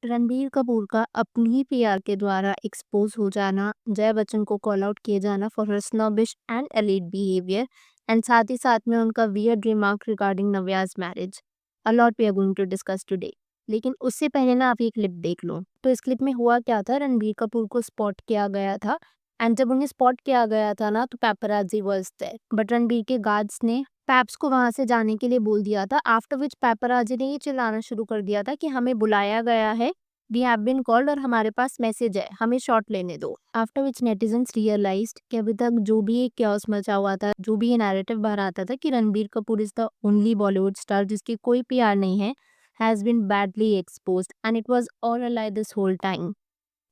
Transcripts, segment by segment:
रणबीर कपूर का अपनी पीआर के द्वारा एक्सपोज हो जाना, जया बच्चन को कॉल आउट किए जाना for her snobbish and elite behaviour, and साथ ही साथ में उनका weird remark regarding Navya's marriage. A lot we are going to discuss today. लेकिन उससे पहले ना आप ये क्लिप देख लो। तो इस क्लिप में हुआ क्या था, रणबीर कपूर को स्पॉट किया गया था, एंड जब उन्हें स्पॉट किया गया था ना, तो paparazzi was there, but Ranbir के गार्ड्स ने पैप्स को वहां से जाने के लिए बोल दिया था। आफ्टर विच पैपराजी ने ये चिल्लाना शुरू कर दिया था कि हमें बुलाया गया है, वी हैव बीन कॉल्ड, और हमारे पास मैसेज है, हमें शॉट लेने दो। आफ्टर विच नेटिजन्स रियलाइज्ड कि अभी तक जो भी एक chaos मचा हुआ था, जो भी ये नैरेटिव बाहर आता था कि Ranbir Kapoor is the only Bollywood star जिसकी कोई पीआर नहीं है, has been badly exposed and it was all a lie this whole time.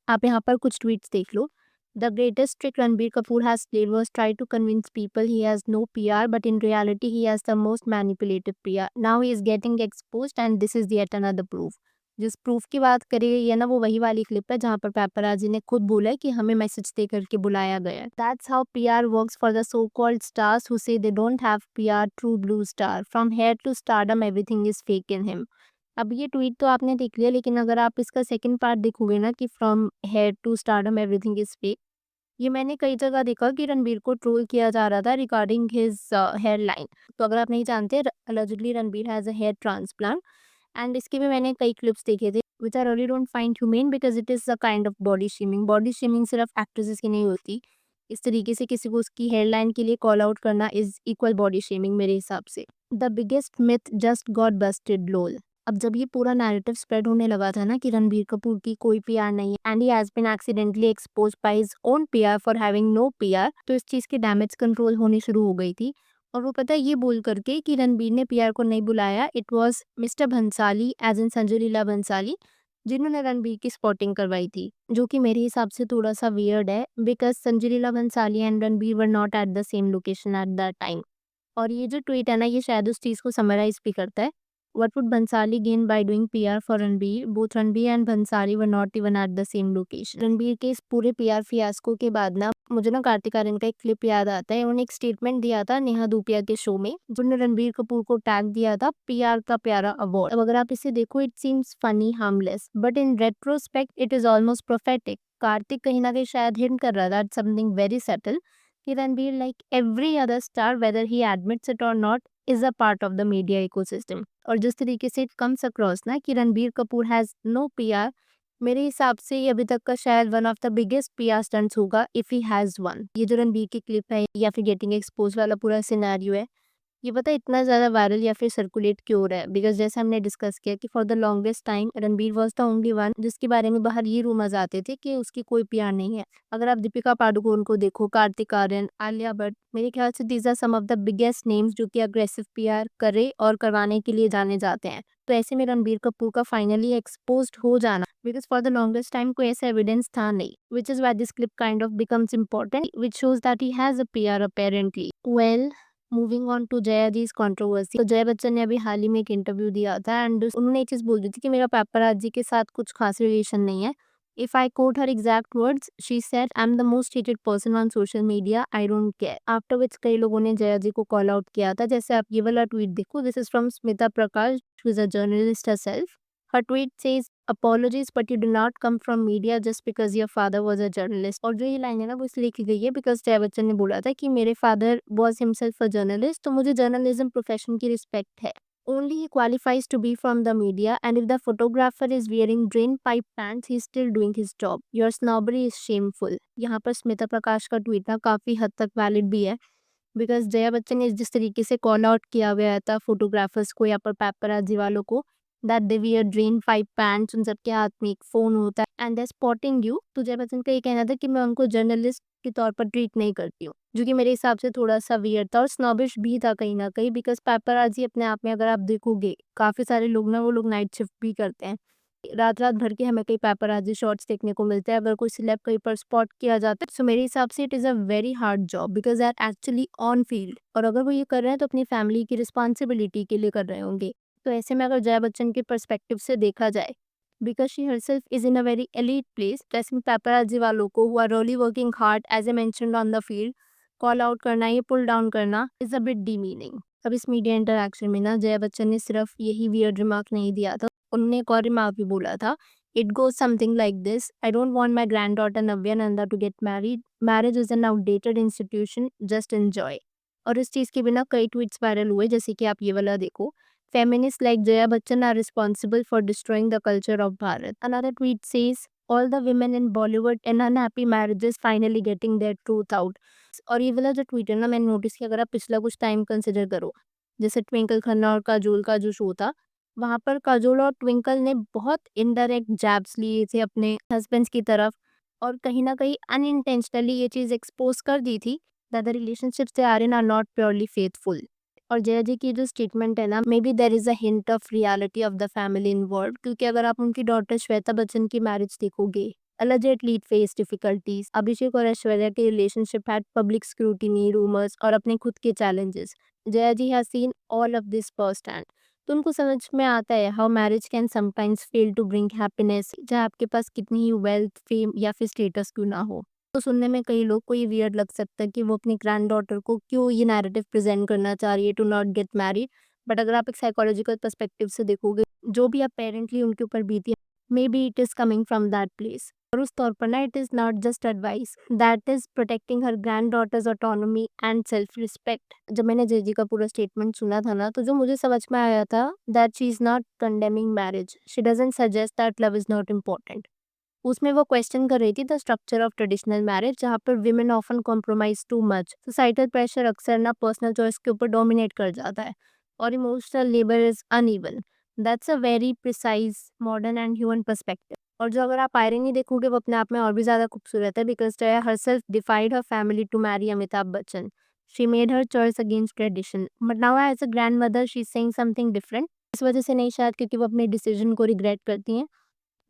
आप यहाँ पर कुछ ट्वीट्स देख लो। The greatest trick Ranbir Kapoor has played was try to convince people he has no PR, but in reality he has the most manipulative PR. Now he is getting exposed and this is yet another proof. जिस proof की बात करी गई है ना, वो वही वाली क्लिप है जहाँ पर पैपराजी ने खुद बोला है कि हमें मैसेज दे करके बुलाया गया है। That's how PR works for the so-called stars who say they don't have PR, true blue star. From hair to stardom, everything is fake in him. अब ये ट्वीट तो आपने देख लिया, लेकिन अगर आप इसका सेकंड पार्ट देखोगे ना कि from here to stardom everything is fake, ये मैंने कई जगह देखा कि रणबीर को ट्रोल किया जा रहा था रिगार्डिंग हिज हेयर लाइन। तो अगर आप नहीं जानते, allegedly Ranbir has a hair transplant, and इसके भी मैंने कई क्लिप्स देखे थे which I really don't find humane because it is a kind of body shaming. Body shaming सिर्फ एक्ट्रेसेस की नहीं होती, इस तरीके से किसी को उसकी हेयर लाइन के लिए कॉल आउट करना इज इक्वल बॉडी शेमिंग मेरे हिसाब से। The biggest myth just got busted lol. अब जब ये पूरा नैरेटिव स्प्रेड होने लगा था ना कि रणबीर कपूर की कोई पीआर नहीं है and he has been accidentally exposed by his own PR for having no PR, तो इस चीज की डैमेज कंट्रोल होनी शुरू हो गई थी। और वो पता है ये बोल करके कि रणबीर ने पीआर को नहीं बुलाया, it was mister Bhansali as in Sanjay Leela Bhansali, जिन्होंने रणबीर की स्पॉटिंग करवाई थी, जो कि मेरे हिसाब से थोड़ा सा वियर्ड है because Sanjay Leela Bhansali and Ranbir were not at the same location at that time. और ये जो ट्वीट है ना, ये शायद उस चीज़ को समराइज़ भी करता है। What would Bhansali gain by doing PR for Ranbir? Both Ranbir and Bhansali were not even at the same location. Ranbir के इस पूरे पीआर फियास्को के बाद ना, मुझे ना कार्तिक आर्यन का एक क्लिप याद आता है। उन्होंने एक स्टेटमेंट दिया था नेहा धूपिया के शो में, जिन्होंने रणबीर कपूर को टैग दिया था पीआर का प्यारा अवार्ड। अब अगर आप इसे देखो, it seems funny, harmless, but in retrospect it is almost prophetic. Kartik कहीं ना कहीं शायद हिंट कर रहा था समथिंग वेरी सटल कि Ranbir, like every other star, whether he admits it or not, is a part of the media ecosystem. और जिस तरीके से it comes across ना कि Ranbir Kapoor has no PR, मेरे हिसाब से ये अभी तक का शायद one of the biggest PR stunts होगा इफ ही हैज वन। ये जो रणबीर की क्लिप है या फिर गेटिंग एक्सपोज वाला पूरा सिनेरियो है, ये पता है इतना ज़्यादा वायरल या फिर सर्कुलेट क्यों हो रहा है? बिकॉज़ जैसे हमने डिस्कस किया कि for the longest time Ranbir was the only one जिसके बारे में बाहर ये रूमर्स आते थे कि उसकी कोई पीआर नहीं है। अगर आप दीपिका पादुकोण को देखो, कार्तिक आर्यन, आलिया भट्ट, मेरे ख्याल से these are some of the biggest names जो कि अग्रेसिव पीआर करे और करवाने के लिए जाने जाते हैं। तो ऐसे में रणबीर कपूर का फाइनली एक्सपोज्ड हो जाना, because for the longest time कोई ऐसा एविडेंस था नहीं, which is why this clip kind of becomes important, which shows that he has a PR apparently. Well, moving on to Jaya जी's कंट्रोवर्सी। तो जया बच्चन ने अभी हाल ही में एक इंटरव्यू दिया था एंड उन्होंने ये चीज़ बोल दी थी कि मेरा पैपराज़ी के साथ कुछ खास रिलेशन नहीं है। If I quote her exact words, she said, I am the most hated person on social media, I don't care. After which कई लोगों ने जया जी को कॉल आउट किया था। जैसे आप ये वाला ट्वीट देखो, this is from Smita Prakash, who is a journalist herself. Her tweet says, apologies but you do not come from media just because your father was a journalist. और जो ये लाइन है ना, वो इसलिए लिखी गई है बिकॉज जया बच्चन ने बोला था कि मेरे father was himself a journalist, तो मुझे जर्नलिज्म प्रोफेशन की रिस्पेक्ट है। Only he qualifies to be from the media, and if the photographer is wearing drain pipe pants, he is still doing his job. Your snobbery is shameful. यहाँ पर स्मिता प्रकाश का tweet ना काफ़ी हद तक valid भी है बिकॉज जया बच्चन ने जिस तरीके से कॉल आउट किया गया था फोटोग्राफर्स को या पर पैपराजी वालों को, that they wear drain pipe pants, उन सबके हाथ में एक फोन होता है एंड दे स्पॉटिंग यू, तो जया बच्चन का ये कहना था कि मैं उनको जर्नलिस्ट के तौर पर ट्रीट नहीं करती हूँ, जो कि मेरे हिसाब से थोड़ा सा वियर्ड था और स्नॉबिश भी था कहीं ना कहीं बिकॉज पैपराजी अपने आप में अगर आप देखोगे, काफ़ी सारे लोग ना, वो लोग नाइट शिफ्ट भी करते हैं, रात रात भर के हमें कई पैपराज़ी शॉट्स देखने को मिलते हैं। अगर कोई सिलेब कहीं पर स्पॉट किया जाता है, सो मेरे हिसाब से it is a very hard job because they are actually on field, और अगर वो ये कर रहे हैं तो अपनी फैमिली की रिस्पॉन्सिबिलिटी के लिए कर रहे होंगे। तो ऐसे में अगर जया बच्चन के पर्सपेक्टिव से देखा जाए, because she herself is in a very elite place, तो ऐसे में पैपराज़ी वालों को who are really working hard as a mentioned on the field, call out करना, ये पुल डाउन करना इज अ बिट डीमीनिंग। अब इस मीडिया इंटरैक्शन में ना, जया बच्चन ने सिर्फ यही वियर्ड रिमार्क नहीं दिया था, उन्होंने एक और रिमार्क भी बोला था, It goes something like this: I don't want my granddaughter Navya Nanda to get married. Marriage is an outdated institution. Just enjoy. और इस चीज़ के बिना कई ट्वीट्स वायरल हुए, जैसे कि आप ये वाला देखो: Feminists like Jaya Bachchan are responsible for destroying the culture of Bharat. Another tweet says, all the women in Bollywood in unhappy marriages finally getting their truth out. और ये वाला जो ट्वीट है ना, मैंने नोटिस किया, अगर आप पिछला कुछ टाइम कंसिडर करो, जैसे ट्विंकल खन्ना और काजोल का जो शो था, वहाँ पर काजोल और ट्विंकल ने बहुत इनडायरेक्ट जैब्स लिए थे अपने हस्बैंड्स की तरफ, और कहीं ना कहीं अनइंटेंशनली ये चीज़ एक्सपोज कर दी थी that the relationships they are in are not purely faithful. और जया जी की जो स्टेटमेंट है ना, may be there is a hint of reality of the family involve, क्योंकि अगर आप उनकी डॉटर श्वेता बच्चन की मैरिज देखोगे, allegedly it faced difficulties. अभिषेक और ऐश्वर्या के relationship had public scrutiny, rumors और अपने खुद के challenges. Jaya ji has seen all of this first hand. तो उनको समझ में आता है how marriage can sometimes fail to bring happiness, चाहे आपके पास कितनी ही wealth, fame या फिर status क्यों ना हो। तो सुनने में कई लोग को ये वियर्ड लग सकता है कि वो अपनी ग्रैंड डॉटर को क्यों ये नैरेटिव प्रेजेंट करना चाह रही है to not get married. But अगर आप एक साइकोलॉजिकल पर्सपेक्टिव से देखोगे, जो भी अपेरेंटली उनके ऊपर बीती है, may be it is coming from that place. और उस तौर पर ना, it is not just advice, that is protecting her granddaughter's autonomy and self respect. जब मैंने जय जी का पूरा स्टेटमेंट सुना था ना, तो जो मुझे समझ में आया था, that she is not condemning marriage, she doesn't suggest that love is not important. उसमें वो क्वेश्चन कर रही थी the structure of traditional marriage, जहाँ पर women often compromise too much. Societal pressure अक्सर ना पर्सनल चॉइस के ऊपर डोमिनेट कर जाता है, और emotional labour is uneven. That's a very precise modern and human perspective. और जो अगर आप आयरनी देखोगे, वो अपने आप में और भी ज़्यादा खूबसूरत है, because Jaya herself defied her family to marry Amitabh Bachchan. She made her choice against tradition, but now as a grandmother she is saying something different. इस वजह से नहीं, शायद क्योंकि वो अपने डिसीजन को रिग्रेट करती हैं,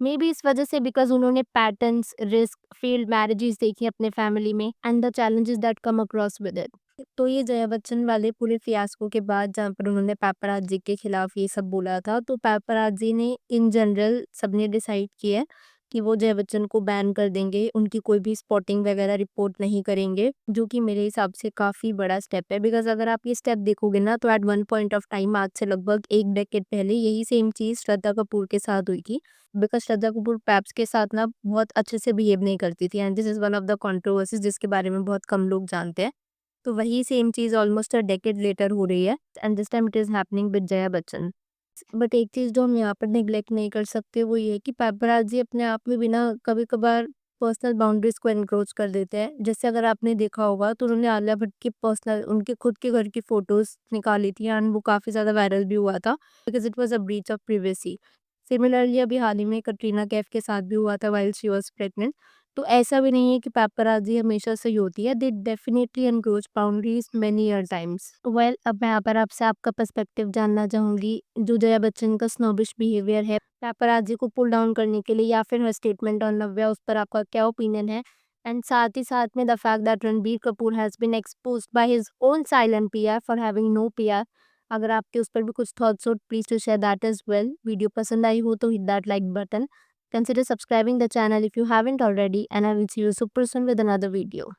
मे बी इस वजह से बिकॉज उन्होंने पैटर्न्स, रिस्क, फेल्ड मैरिजेस देखी अपने फैमिली में and the challenges that come across with it. तो ये जया बच्चन वाले पूरे फियास्को के बाद, जहाँ पर उन्होंने पेपराज़ी के खिलाफ ये सब बोला था, तो पेपराज़ी ने इन जनरल सबने डिसाइड किया है कि वो जया बच्चन को बैन कर देंगे, उनकी कोई भी स्पॉटिंग वगैरह रिपोर्ट नहीं करेंगे, जो कि मेरे हिसाब से काफ़ी बड़ा स्टेप है। बिकॉज अगर आप ये स्टेप देखोगे ना, तो at one point of time, आज से लगभग एक डेकेड पहले, यही सेम चीज़ श्रद्धा कपूर के साथ हुई थी। बिकॉज श्रद्धा कपूर पैप्स के साथ ना बहुत अच्छे से बिहेव नहीं करती थी, and this is one of the controversies जिसके बारे में बहुत कम लोग जानते हैं। तो वही सेम चीज़ ऑलमोस्ट अ डेकेड लेटर हो रही है, and this time it is happening with Jaya Bachchan. But एक चीज़ जो हम यहाँ पर नेग्लेक्ट नहीं कर सकते, वो ये है कि पेपराज़ी अपने आप में भी ना कभी-कभार पर्सनल बाउंड्रीज़ को एनक्रोच कर देते हैं। जैसे अगर आपने देखा होगा, तो उन्होंने आलिया भट्ट की पर्सनल, उनके खुद के घर की फ़ोटोज़ निकाली थी, एंड वो काफ़ी ज़्यादा वायरल भी हुआ था, because it was a breach of privacy. Similarly अभी हाल ही में कटरीना कैफ के साथ भी हुआ था व्हाइल शी वाज़ प्रेग्नेंट। तो ऐसा भी नहीं है कि पेपराज़ी हमेशा सही होती है, they definitely encroach boundaries many a times. Well, अब मैं यहाँ पर आपसे आपका पर्सपेक्टिव जानना चाहूँगी। जो जया बच्चन का स्नोबिश बिहेवियर है पेपराज़ी को पुल डाउन करने के लिए, या फिर हर स्टेटमेंट ऑन नव्या, उस पर आपका क्या ओपिनियन है? एंड साथ ही साथ में the fact that Ranbir Kapoor has been exposed by his own silent PR for having no PR. अगर आपके उस पर भी कुछ थॉट्स हो, please to share that as well. Video पसंद आई हो तो hit that like button, consider subscribing the channel if you haven't already, and I will see you super soon with another video.